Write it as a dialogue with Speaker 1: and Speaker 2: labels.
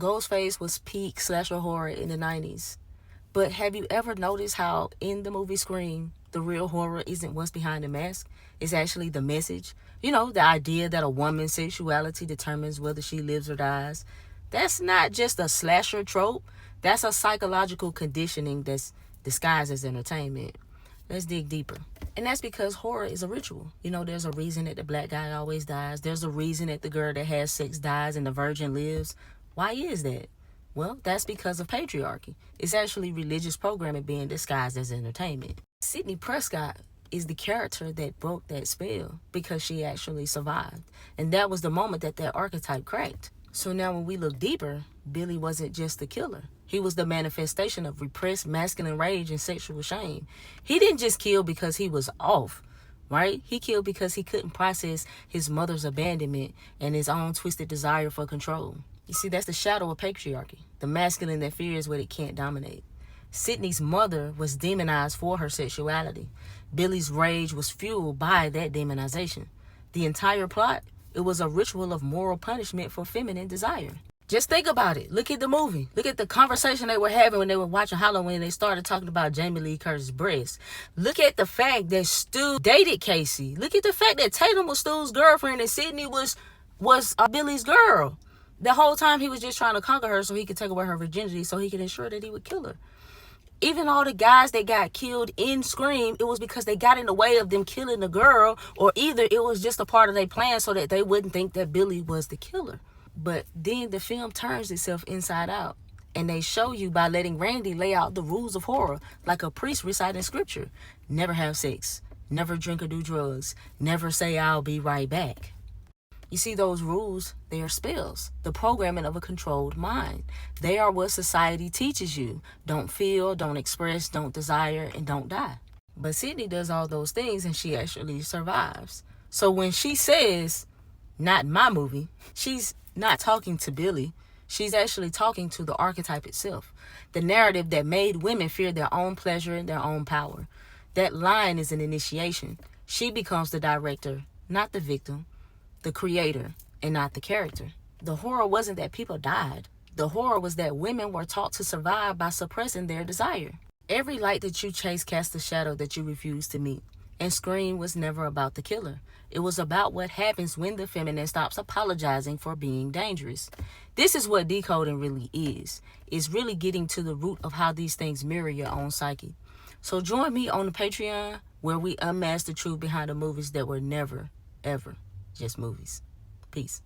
Speaker 1: Ghostface was peak slasher horror in the 90s. But have you ever noticed how in the movie Scream, the real horror isn't what's behind the mask? It's actually the message. You know, the idea that a woman's sexuality determines whether she lives or dies. That's not just a slasher trope. That's a psychological conditioning that's disguised as entertainment. Let's dig deeper. And that's because horror is a ritual. You know, there's a reason that the black guy always dies. There's a reason that the girl that has sex dies and the virgin lives. Why is that? Well, that's because of patriarchy. It's actually religious programming being disguised as entertainment. Sidney Prescott is the character that broke that spell because she actually survived. And that was the moment that that archetype cracked. So now when we look deeper, Billy wasn't just the killer. He was the manifestation of repressed masculine rage and sexual shame. He didn't just kill because he was off, right? He killed because he couldn't process his mother's abandonment and his own twisted desire for control. You see, that's the shadow of patriarchy, the masculine that fears what it can't dominate. Sidney's mother was demonized for her sexuality. Billy's rage was fueled by that demonization. The entire plot, it was a ritual of moral punishment for feminine desire. Just think about it. Look at the movie. Look at the conversation they were having when they were watching Halloween. They started talking about Jamie Lee Curtis' breasts. Look at the fact that Stu dated Casey. Look at the fact that Tatum was Stu's girlfriend and Sidney was Billy's girl. The whole time he was just trying to conquer her so he could take away her virginity so he could ensure that he would kill her. Even all the guys that got killed in Scream, it was because they got in the way of them killing the girl, or either it was just a part of their plan so that they wouldn't think that Billy was the killer. But then the film turns itself inside out, and they show you by letting Randy lay out the rules of horror like a priest reciting scripture. Never have sex, never drink or do drugs, never say I'll be right back. You see, those rules, they are spells, the programming of a controlled mind. They are what society teaches you. Don't feel, don't express, don't desire, and don't die. But Sidney does all those things and she actually survives. So when she says, not my movie, she's not talking to Billy. She's actually talking to the archetype itself, the narrative that made women fear their own pleasure and their own power. That line is an initiation. She becomes the director, not the victim, the creator, and not the character. The horror wasn't that people died. The horror was that women were taught to survive by suppressing their desire. Every light that you chase casts a shadow that you refuse to meet. And Scream was never about the killer. It was about what happens when the feminine stops apologizing for being dangerous. This is what decoding really is. It's really getting to the root of how these things mirror your own psyche. So join me on the Patreon where we unmask the truth behind the movies that were never, ever just movies. Peace.